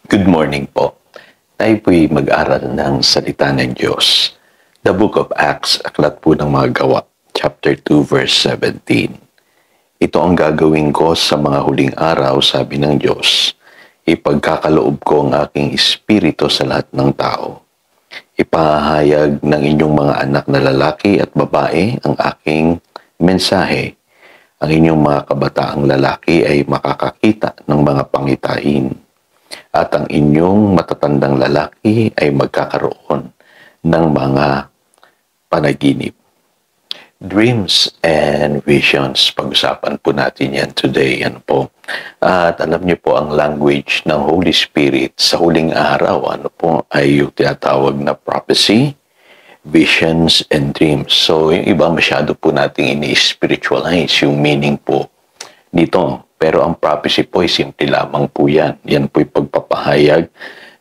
Good morning po. Tayo po'y mag-aral ng salita ng Diyos. The Book of Acts, aklat po ng mga gawa, chapter 2, verse 17. Ito ang gagawin ko sa mga huling araw, sabi ng Diyos. Ipagkakaloob ko ang aking espiritu sa lahat ng tao. Ipahayag ng inyong mga anak na lalaki at babae ang aking mensahe. Ang inyong mga kabataang lalaki ay makakakita ng mga pangitain. At ang inyong matatandang lalaki ay magkakaroon ng mga panaginip. Dreams and visions, pag-usapan po natin yan today. At alam niyo po, ang language ng Holy Spirit sa huling araw, ay yung tinatawag na prophecy, visions, and dreams. So, yung iba masyado po nating ini-spiritualize yung meaning po nito. Pero ang prophecy po ay simple lamang po yan. Yan po ay pagpapahayag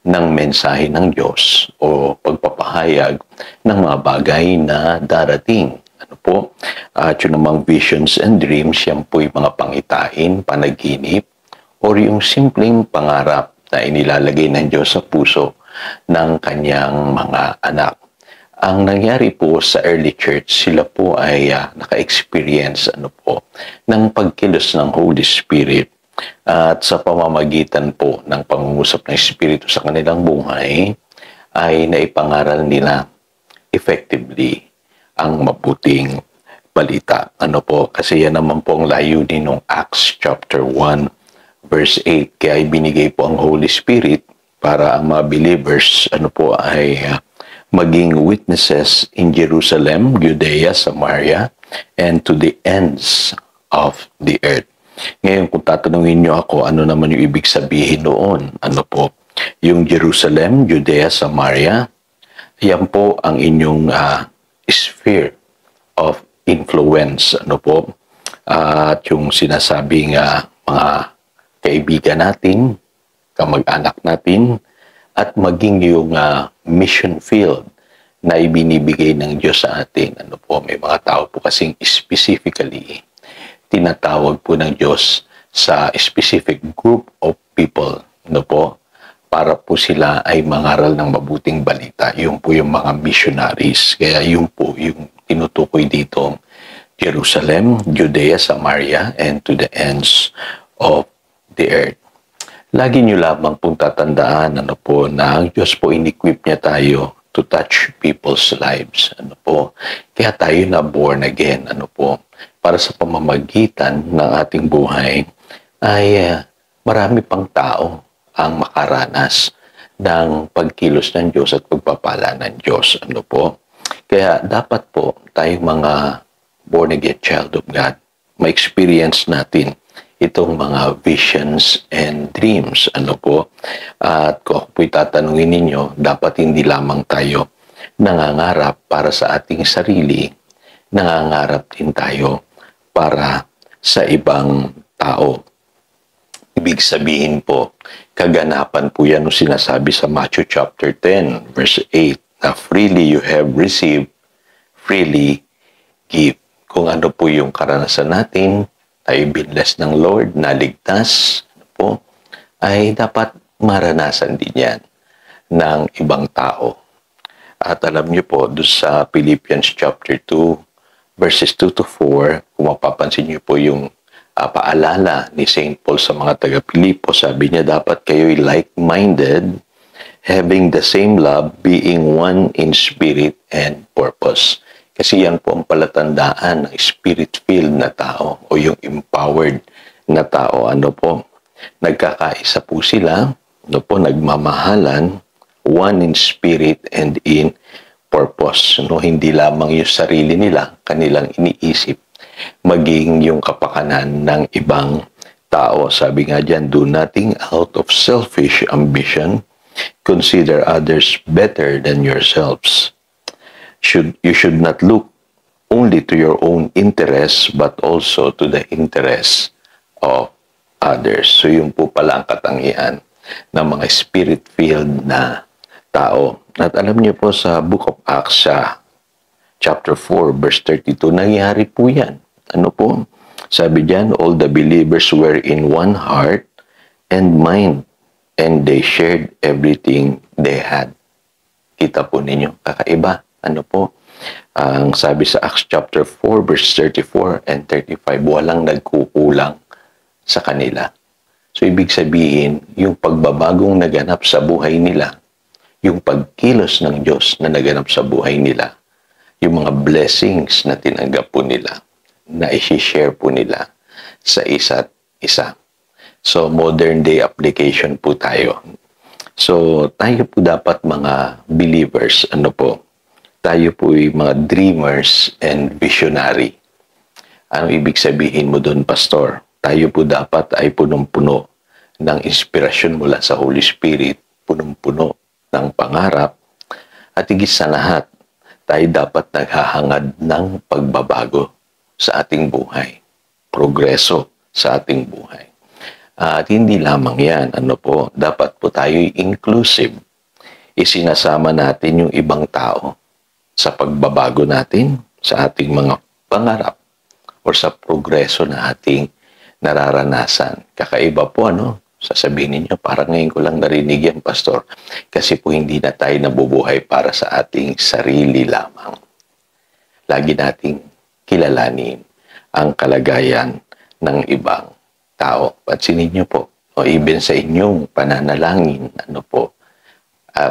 ng mensahe ng Diyos o pagpapahayag ng mga bagay na darating. At yun namang visions and dreams, yan po ay mga pangitain, panaginip, o yung simpleng pangarap na inilalagay ng Diyos sa puso ng kanyang mga anak. Ang nangyari po sa early church, sila po ay naka-experience ng pagkilos ng Holy Spirit at sa pamamagitan po ng pangungusap ng Espiritu sa kanilang buhay ay naipangaral nila effectively ang mabuting balita. Kasi yan naman po ang layunin ng Acts chapter 1 verse 8. Kaya binigay po ang Holy Spirit para ang mga believers ay maging witnesses in Jerusalem, Judea, Samaria, and to the ends of the earth. Ngayon, kung tatanungin niyo ako, ano naman yung ibig sabihin noon? Yung Jerusalem, Judea, Samaria, yan po ang inyong sphere of influence. At yung sinasabing mga kaibigan natin, kamag-anak natin, at maging yung mission field na ibinibigay ng Diyos sa atin. May mga tao po kasing specifically tinatawag po ng Diyos sa specific group of people, para po sila ay mangaral ng mabuting balita. Yung po yung mga missionaries. Kaya yung po yung tinutukoy dito, Jerusalem, Judea, Samaria, and to the ends of the earth. Lagi nyo lamang pong tatandaan na ang Diyos po in-equip niya tayo to touch people's lives. Kaya tayo na born again. Para sa pamamagitan ng ating buhay ay marami pang tao ang makaranas ng pagkilos ng Diyos at pagpapala ng Diyos. Kaya dapat po tayong mga born again child of God, ma-experience natin itong mga visions and dreams. At kung ako po'y tatanungin ninyo, dapat hindi lamang tayo nangangarap para sa ating sarili, nangangarap din tayo para sa ibang tao. Ibig sabihin po, kaganapan po yan yung sinasabi sa Matthew chapter 10, verse 8, na freely you have received, freely give. Kung ano po yung karanasan natin, tayo binless ng Lord, naligtas, ay dapat maranasan din yan ng ibang tao. At alam niyo po, doon sa Philippians chapter 2, verses 2 to 4, kung mapapansin niyo po yung paalala ni St. Paul sa mga taga-Pilipo, sabi niya, dapat kayo'y like-minded, having the same love, being one in spirit and purpose. Kasi yan po ang palatandaan ng spirit-filled na tao o yung empowered na tao. Nagkakaisa po sila, nagmamahalan, one in spirit and in purpose. Hindi lamang yung sarili nila, kanilang iniisip, maging yung kapakanan ng ibang tao. Sabi nga dyan, do nothing out of selfish ambition, consider others better than yourselves. You should not look only to your own interests but also to the interests of others. So yun po pala ang katangian ng mga spirit-filled na tao. At alam niyo po sa Book of Acts, chapter 4, verse 32, nangyari po yan. Sabi diyan, all the believers were in one heart and mind. and they shared everything they had. Kita po ninyo, kakaiba. Ano po? Ang sabi sa Acts chapter 4 verse 34 and 35, walang nagkukulang sa kanila. So ibig sabihin, yung pagbabagong naganap sa buhay nila, yung pagkilos ng Diyos na naganap sa buhay nila, yung mga blessings na tinanggap po nila, na isi-share po nila sa isa't isa. So modern day application po tayo. So tayo po dapat mga believers, ano po, tayo po ay mga dreamers and visionary. Ano ibig sabihin mo doon, Pastor? Tayo po dapat ay punong-puno ng inspirasyon mula sa Holy Spirit, punong-puno ng pangarap, at higit sa lahat, tayo dapat naghahangad ng pagbabago sa ating buhay, progreso sa ating buhay. At hindi lamang yan, ano po, dapat po tayo inclusive. Isinasama natin yung ibang tao sa pagbabago natin, sa ating mga pangarap, o sa progreso na ating nararanasan. Kakaiba po, ano? Sasabihin niyo, parang ngayon ko lang narinig yan, Pastor. Kasi po hindi na tayo nabubuhay para sa ating sarili lamang. Lagi nating kilalanin ang kalagayan ng ibang tao. Pansinin niyo po, o even sa inyong pananalangin, ano po,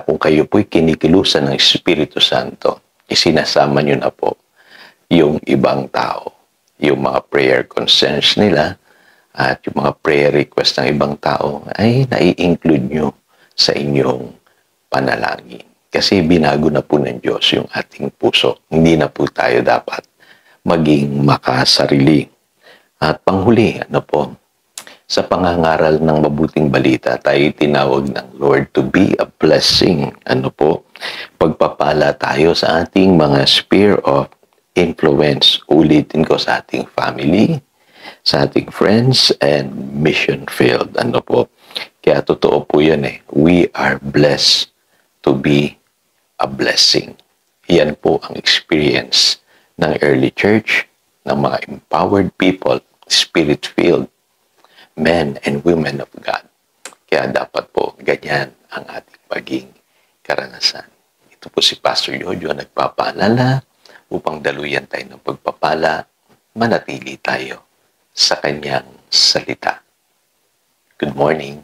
kung kayo po'y kinikilusan ng Espiritu Santo, isinasama niyo na po yung ibang tao, yung mga prayer concerns nila, at yung mga prayer request ng ibang tao ay nai-include nyo sa inyong panalangin. Kasi binago na po ng Diyos yung ating puso. Hindi na po tayo dapat maging makasarili. At panghuli, ano po, sa pangangaral ng mabuting balita, tayo tinawag ng Lord to be a blessing. Ano po, pagpapala tayo sa ating mga sphere of influence. Ulitin ko, sa ating family, sa ating friends, and mission field. Ano po, kaya totoo po yan eh. We are blessed to be a blessing. Yan po ang experience ng early church, ng mga empowered people, spirit-filled men and women of God. Kaya dapat po ganyan ang ating maging karanasan. Ito po si Pastor Jojo nagpapaalala upang daluyan tayo ng pagpapala, manatili tayo sa kanyang salita. Good morning.